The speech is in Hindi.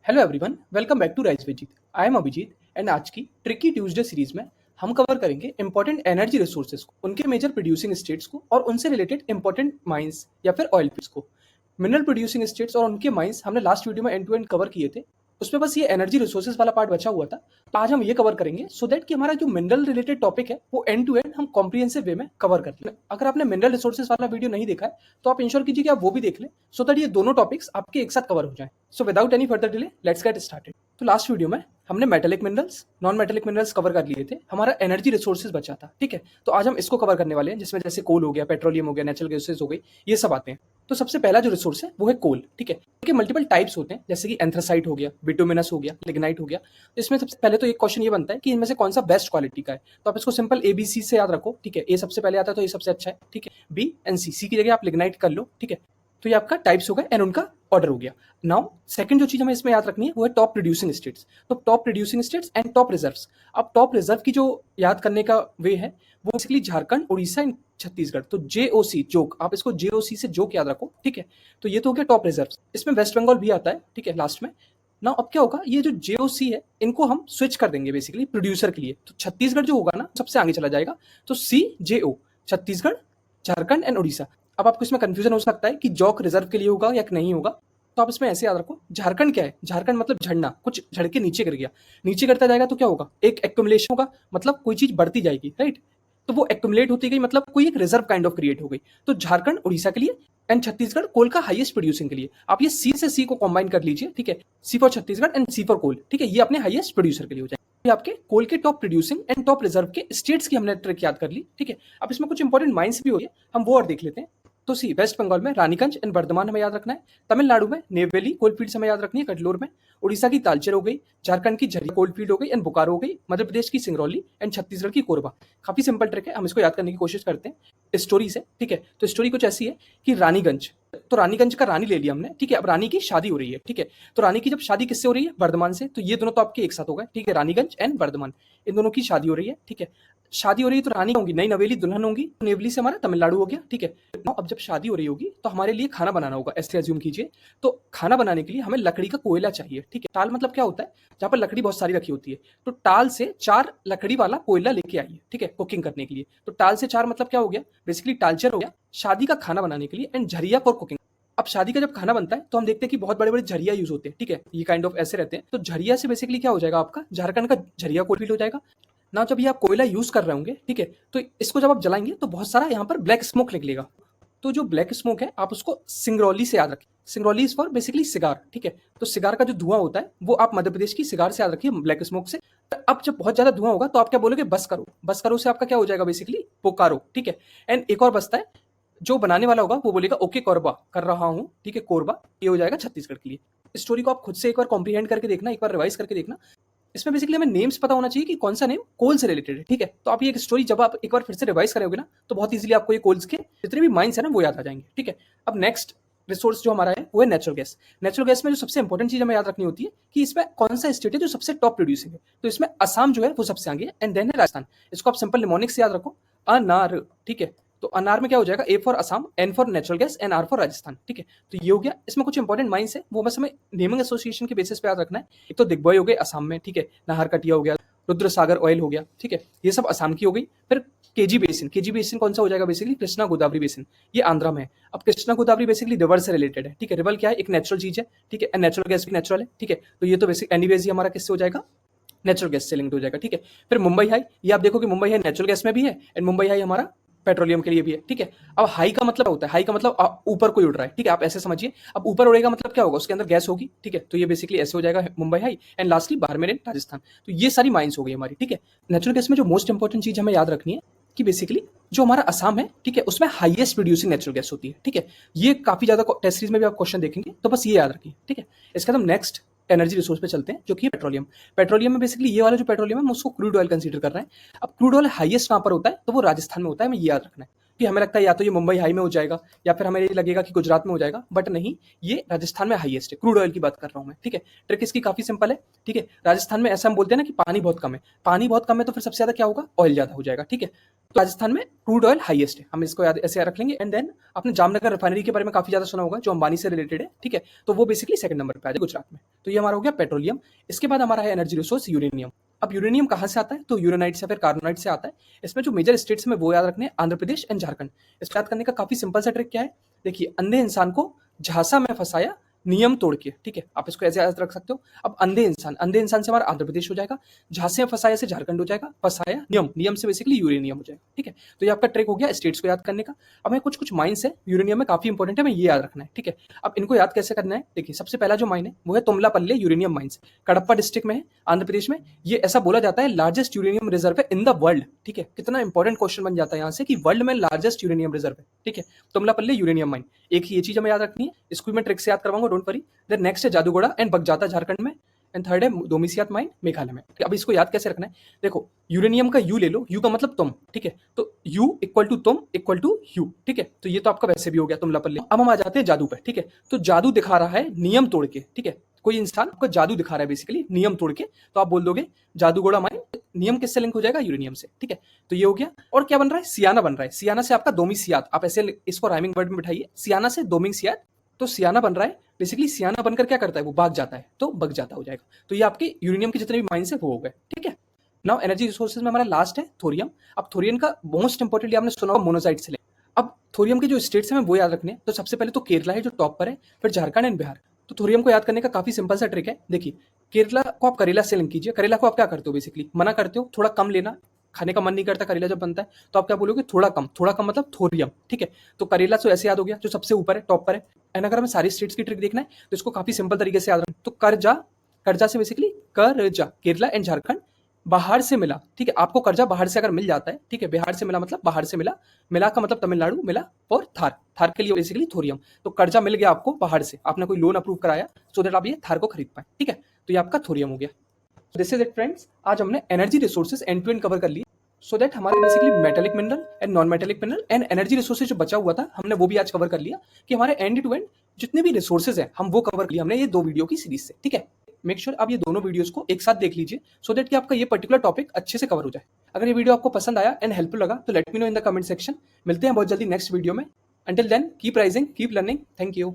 Hello everyone, welcome back to Rise Vijeet. I am Abhijeet and आज की ट्रिकी ट्यूसडे सीरीज में हम कवर करेंगे इंपॉर्टेंट एनर्जी रिसोर्सेज को, उनके मेजर प्रोड्यूसिंग स्टेट्स को और उनसे रिलेटेड इंपॉर्टेंट माइंस या फिर ऑयल फील्ड्स को। मिनरल प्रोड्यूसिंग स्टेट्स और उनके माइंस हमने लास्ट वीडियो में एंड टू एंड कवर किए थे, उसमें बस ये एनर्जी रिसोर्सेज वाला पार्ट बचा हुआ था। तो आज हम ये कवर करेंगे सो दैट कि हमारा जो मिनरल रिलेटेड टॉपिक है वो एंड टू एंड हम कॉम्प्रिहेंसिव वे में कवर कर लें। अगर आपने मिनरल रिसोर्सेज वाला वीडियो नहीं देखा है तो आप इंश्योर कीजिए कि आप वो भी देख लें सो दैट ये दोनों टॉपिक्स आपके एक साथ कवर हो जाएं। So without any further delay let's get started. तो लास्ट वीडियो में हमने metallic minerals, non metallic minerals cover कर लिए थे, हमारा एनर्जी रिसोर्सेज बचा था। ठीक है, तो आज हम इसको कवर करने वाले हैं, जिसमें जैसे कोल हो गया, पेट्रोलियम हो गया, नेचुरल गैसेज हो गई, ये सब आते हैं। तो सबसे पहला जो रिसोर्स है वो है कोल। ठीक है, इसके मल्टीपल टाइप्स होते हैं, जैसे कि एंथ्रासाइट हो गया, बिटुमिनस हो गया, लिग्नाइट हो गया। तो इसमें सबसे पहले तो एक क्वेश्चन ये बनता है कि इनमें से कौन सा बेस्ट क्वालिटी का है। तो आप इसको सिंपल ABC से याद रखो। ठीक है, ए सबसे पहले आता है तो ये सबसे अच्छा है। ठीक है, बी एंड सी की जगह आप लिग्नाइट कर लो। ठीक है, तो ये आपका टाइप्स हो गए एंड उनका ऑर्डर हो गया। नाउ सेकंड जो चीज हमें इसमें याद रखनी है वो है टॉप प्रोड्यूसिंग स्टेट्स। तो top producing states and top reserves. अब टॉप रिजर्व की जो याद करने का वे है वो बेसिकली झारखंड, उड़ीसा एंड छत्तीसगढ़। तो JOC जोक, आप इसको JOC से जोक याद रखो। ठीक है, तो ये तो हो गया टॉप रिजर्व्स। इसमें वेस्ट बंगाल भी आता है। ठीक है, लास्ट में। ना अब क्या होगा, ये जो JOC है इनको हम स्विच कर देंगे बेसिकली प्रोड्यूसर के लिए। तो छत्तीसगढ़ जो होगा ना सबसे आगे चला जाएगा, तो CJO छत्तीसगढ़, झारखंड एंड उड़ीसा। अब आपको इसमें कंफ्यूजन हो सकता है कि जॉक रिजर्व के लिए होगा या नहीं होगा, तो आप इसमें ऐसे याद रखो, झारखंड क्या है, झारखंड मतलब झड़ना, कुछ झड़ के नीचे गिर गया। नीचे गिरता जाएगा तो क्या होगा, एक एक्यूमुलेशन होगा, मतलब कोई चीज बढ़ती जाएगी, राइट। तो वो एक्यूमुलेट होती गई, मतलब कोई एक रिजर्व काइंड ऑफ क्रिएट हो गई। तो झारखंड उड़ीसा के लिए एंड छत्तीसगढ़ कोल का हाईएस्ट प्रोड्यूसिंग के लिए आप ये सी से सी को कंबाइन कर लीजिए। ठीक है, C for Chhattisgarh and C for coal. ठीक है, ये अपने हाईएस्ट प्रोड्यूसर के लिए हो जाए। आपके कोल के top producing and top reserve के स्टेट्स की हमने ट्रिक याद कर ली। ठीक है, अब इसमें कुछ इंपॉर्टेंट माइंस भी हो गए, हम वो और देख लेते हैं। तो सी वेस्ट बंगाल में रानीगंज एंड बर्धमान हमें याद रखना है। तमिलनाडु में नेवेली कोलफील्ड्स हमें याद रखनी है, कटलोर में। उड़ीसा की तालचेर हो गई, झारखंड की झरिया कोलफील्ड हो गई एंड बोकारो हो गई, मध्य प्रदेश की सिंगरौली एंड छत्तीसगढ़ की कोरबा। काफी सिंपल ट्रिक है, हम इसको याद करने की कोशिश करते हैं स्टोरी से। ठीक है, तो स्टोरी कुछ ऐसी है कि रानीगंज, तो रानीगंज का रानी ले लिया हमने। ठीक है, अब रानी की शादी हो रही है। ठीक है, तो रानी की जब शादी किससे हो रही है, वर्धमान से। तो ये दोनों तो आपके एक साथ हो गए। ठीक है, रानीगंज एंड वर्धमान, इन दोनों की शादी हो रही है। ठीक है, शादी हो रही है तो रानी होंगी, नई नवेली दुल्हन होंगी। नेवली से हमारा तमिलनाडु हो गया। ठीक है, अब जब शादी हो रही होगी तो हमारे लिए खाना बनाना होगा, ऐसे अज्यूम कीजिए। तो खाना बनाने के लिए हमें लकड़ी का कोयला चाहिए। ठीक है, टाल मतलब क्या होता है, जहाँ पर लकड़ी बहुत सारी रखी होती है। तो टाल से 4 लकड़ी वाला कोयला लेके आइए। ठीक है, कुकिंग करने के लिए। तो टाल से 4 मतलब क्या हो गया, बेसिकली टालचर हो गया शादी का खाना बनाने के लिए, एंड झरिया फॉर कुकिंग। अब शादी का जब खाना बनता है तो हम देखते हैं कि बहुत बड़े बड़े झरिया यूज होते हैं। ठीक है, ये काइंड ऑफ ऐसे रहते हैं। तो झरिया से बेसिकली क्या हो जाएगा, आपका झारखंड का झरिया कोलफील्ड हो जाएगा ना। जब ये आप कोयला यूज कर रहे होंगे, ठीक है, तो इसको जब आप जलाएंगे तो बहुत सारा यहाँ पर ब्लैक स्मोक निकलेगा। तो जो ब्लैक स्मोक है आप उसको सिंगरौली से याद रखें। Singrauli is for basically cigar. ठीक है, तो सिगार का जो धुआं होता है वो आप मध्य प्रदेश की सिगार से याद रखिए, ब्लैक स्मोक से। अब जब बहुत ज्यादा धुआं होगा तो आप क्या बोलोगे, बस करो। बस करो से आपका क्या हो जाएगा, बेसिकली पोकारो। ठीक है, एंड एक और बसता है, जो बनाने वाला होगा वो बोलेगा ओके कोरबा, कर रहा हूँ। ठीक है, कोरबा, ये हो जाएगा छत्तीसगढ़ के लिए। स्टोरी को आप खुद से एक बार कॉम्प्रीहेंड करके देखना, एक बार रिवाइज करके देखना। इसमें बेसिकली हमें नेम्स पता होना चाहिए कि कौन सा नेम कोल से रिलेटेड है। ठीक है, तो आप ये एक स्टोरी जब आप एक बार फिर से रिवाइज करोगे ना तो बहुत इजीली आपको ये कोल्स के जितने भी माइंस है ना वो याद आ जाएंगे। ठीक है, अब नेक्स्ट रिसोर्स जो हमारा है वो है नेचुरल गैस। नेचुरल गैस में जो सबसे इंपॉर्टेंट चीज हमें याद रखनी होती है कि इसमें कौन सा स्टेट है जो सबसे टॉप प्रोड्यूसिंग है। तो इसमें असम जो है वो सबसे आगे है एंड देन है राजस्थान। इसको आप सिंपल निमोनिक से याद रखो, अनार। ठीक है, तो अनार में क्या हो जाएगा, A for Assam, N for natural gas and R for Rajasthan. ठीक है, तो ये हो गया। इसमें कुछ इंपॉर्टेंट माइंस है वो बस हमें नेमिंग एसोसिएशन के बेसिस पे याद रखना है। एक तो दिग्बॉय हो गए असम में। ठीक है, नाहरकटिया हो गया, रुद्र सागर ऑयल हो गया। ठीक है, ये सब असम की हो गई। फिर केजी बेसिन, केजी बेसिन कौन सा हो जाएगा, बेसिकली कृष्णा गोदावरी बेसिन, ये आंध्रा में है। अब कृष्णा गोदावरी बेसिकली रिवर से रिलेटेड है। ठीक है, रिवर क्या है, एक नेचुरल चीज है। ठीक है, नेचुरल गैस भी नेचुरल है। ठीक है, तो ये तो बेसिक एनीवेज ही हमारा किससे हो जाएगा, नेचुरल गैस से लिंक्ड हो जाएगा। ठीक है, फिर मुंबई हाई, ये आप देखो कि मुंबई हाई नेचुरल गैस में भी है एंड मुंबई हाई हमारा पेट्रोलियम के लिए भी है। ठीक है, अब हाई का मतलब होता है, हाई का मतलब ऊपर कोई उड़ रहा है। ठीक है, आप ऐसे समझिए, अब ऊपर उड़ेगा मतलब क्या होगा, उसके अंदर गैस होगी। ठीक है, तो ये बेसिकली ऐसे हो जाएगा Mumbai high and lastly Barmer and Rajasthan. तो ये सारी माइंस हो गई हमारी। ठीक है, नेचुरल गैस में जो मोस्ट इंपॉर्टेंट चीज हमें याद रखनी है कि बेसिकली जो हमारा असम है, ठीक है, उसमें हाईएस्ट प्रोड्यूसिंग नेचुरल गैस होती है। ठीक है, ये काफी ज्यादा टेस्ट सीरीज में भी आप क्वेश्चन देखेंगे, तो बस ये याद रखिए। ठीक है, इसके बाद हम नेक्स्ट एनर्जी रिसोर्स पे चलते हैं जो कि पेट्रोलियम। पेट्रोलियम में बेसिकली ये वाला जो पेट्रोलियम है हम उसको क्रूड ऑयल कंसीडर कर रहे हैं। अब क्रूड ऑयल हाईएस्ट कहां पर होता है, तो वो राजस्थान में होता है, हमें ये याद रखना है। कि हमें लगता है या तो ये मुंबई हाई में हो जाएगा या फिर हमें ये लगेगा कि गुजरात में हो जाएगा, बट नहीं, ये राजस्थान में हाईएस्ट है। क्रूड ऑयल की बात कर रहा हूँ मैं, ठीक है। ट्रिक इसकी काफी सिंपल है, ठीक है। राजस्थान में ऐसा हम बोलते हैं ना कि पानी बहुत कम है, पानी बहुत कम है तो फिर सबसे ज्यादा क्या होगा, ऑयल ज्यादा हो जाएगा, ठीक है। तो राजस्थान में क्रूड ऑयल हाईएस्ट है, हम इसको याद ऐसे याद रख लेंगे। एंड देन आपने जामनगर रिफाइनरी के बारे में काफी ज्यादा सुना होगा, जो अंबानी से रिलेटेड है, ठीक है। तो वो बेसिकली सेकंड नंबर पे आ जाए गुजरात में। तो ये हमारा हो गया पेट्रोलियम। इसके बाद हमारा है एनर्जी रिसोर्स यूरेनियम। अब यूरेनियम कहाँ से आता है, तो यूरेनाइट से फिर कार्बोनाइट से आता है। इसमें जो मेजर स्टेट्स में वो याद रखने हैं, आंध्र प्रदेश एंड झारखंड। इसको याद करने का काफी सिंपल सा ट्रिक क्या है, देखिए, अंधे इंसान को झांसा में फंसाया नियम तोड़ के, ठीक है। आप इसको ऐसे याद रख सकते हो। अब अंधे इंसान से हमारा आंध्र प्रदेश हो जाएगा, झांसे में फंसाया से झारखंड हो जाएगा, फंसाया नियम, नियम से बेसिकली यूरेनियम हो जाएगा, ठीक है। तो ये आपका ट्रिक हो गया स्टेट्स को याद करने का। अब हमें कुछ कुछ माइंस है यूरेनियम में काफी इंपॉर्टेंट है, हमें ये याद रखना है, ठीक है। अब इनको याद कैसे करना है, देखिए, सबसे पहला जो माइन है वो है तुमलापल्ले यूरेनियम माइंस, कडप्पा डिस्ट्रिक्ट में है, आंध्र प्रदेश में। ये ऐसा बोला जाता है लार्जेस्ट यूरेनियम रिजर्व है इन द वर्ल्ड, ठीक है। कितना इंपॉर्टेंट क्वेश्चन बन जाता है यहाँ से कि वर्ल्ड में लार्जेस्ट यूरेनियम रिजर्व है, ठीक है, तुमलापल्ले यूरेनियम माइन। एक ही ये चीज हमें याद रखनी है, इसको मैं ट्रिक से याद करवाऊंगा, डोंट वरी। देन नेक्स्ट है जादूगोड़ा एंड बगजाता झारखंड में, एंड थर्ड है दोमिसियात माइन मेघालय में। अब इसको याद कैसे रखना है, देखो, यूरेनियम का यू ले लो, यू का मतलब तुम, ठीक है। तो यू इक्वल टू तुम इक्वल टू यू, ठीक है। तो ये तो आपका वैसे भी हो गया तुमलापल्ले। अब हम आ जाते हैं जादू पे, ठीक है। तो जादू दिखा रहा है नियम तोड़ के, ठीक है। कोई इंसान आपको जादू दिखा रहा है बेसिकली नियम तोड़ के, तो आप बोल दोगे जादूगोड़ा माइन, नियम किससे लिंक हो जाएगा, यूरेनियम से, ठीक है। तो ये हो गया। और क्या बन रहा है, सियाना बन रहा है। सियाना से आपका दोमिसियात, आप ऐसे इसको राइमिंग वर्ड में बिठाइए, सियाना से दोमिसियात। तो सियाना बन रहा है, बेसिकली सियाना बनकर क्या करता है, वो भाग जाता है, तो बग जाता हो जाएगा। तो ये आपके यूरेनियम के जितने भी माइंस है वो हो गए, ठीक है। नाउ एनर्जी रिसोर्सेज में हमारा लास्ट है थोरियम। अब थोरियम का मोस्ट इंपोर्टेंटली आपने सुना होगा मोनोजाइट से। अब थोरियम के जो स्टेट्स हैं वो याद रखने हैं। तो सबसे पहले तो केरला है जो टॉप पर है, फिर झारखंड एंड बिहार। तो थोरियम को याद करने का काफी सिंपल सा ट्रिक है, देखिए, केरला को आप करेला से लिंक कीजिए। करेला को आप क्या करते हो, बेसिकली मना करते हो, थोड़ा कम लेना, खाने का मन नहीं करता करेला जब बनता है, तो आप क्या बोलोगे, थोड़ा कम, थोड़ा कम मतलब थोरियम, ठीक है। तो करेला तो ऐसे याद हो गया, जो सबसे ऊपर है, टॉप पर है। एंड अगर हमें सारी स्टेट्स की ट्रिक देखना है तो इसको काफी सिंपल तरीके से याद रखना। तो कर्जा, कर्जा से बेसिकली कर्जा, केरला एंड झारखंड बाहर से मिला, ठीक है। आपको कर्जा बाहर से अगर मिल जाता है, ठीक है, बिहार से मिला मतलब बाहर से मिला, मिला का मतलब तमिलनाडु, मिला और थार, थार के लिए बेसिकली थोरियम। तो कर्जा मिल गया आपको बाहर से, आपने कोई लोन अप्रूव कराया सो दैट आप ये थार को खरीद पाए, ठीक है। तो ये आपका थोरियम हो गया। दिस इज इट फ्रेंड्स, आज हमने energy resources end to end cover कर लिए, सो दैट हमारे basically metallic mineral and non metallic mineral and energy resources जो बचा हुआ था हमने वो भी आज कवर कर लिया, कि हमारे एंड टू एंड जितने भी रिसोर्सेज हैं हम वो कवर कर लिया हमने ये 2 वीडियो की सीरीज से, ठीक है। मेक श्योर आप ये दोनों वीडियोस को एक साथ देख लीजिए, सो दैट कि आपका ये पर्टिकुलर टॉपिक अच्छे से कवर हो जाए। अगर ये वीडियो आपको पसंद आया एंड हेल्पफुल लगा तो let me know in the comment section. मिलते हैं बहुत जल्दी नेक्स्ट वीडियो में। Until then keep rising, keep learning, thank you.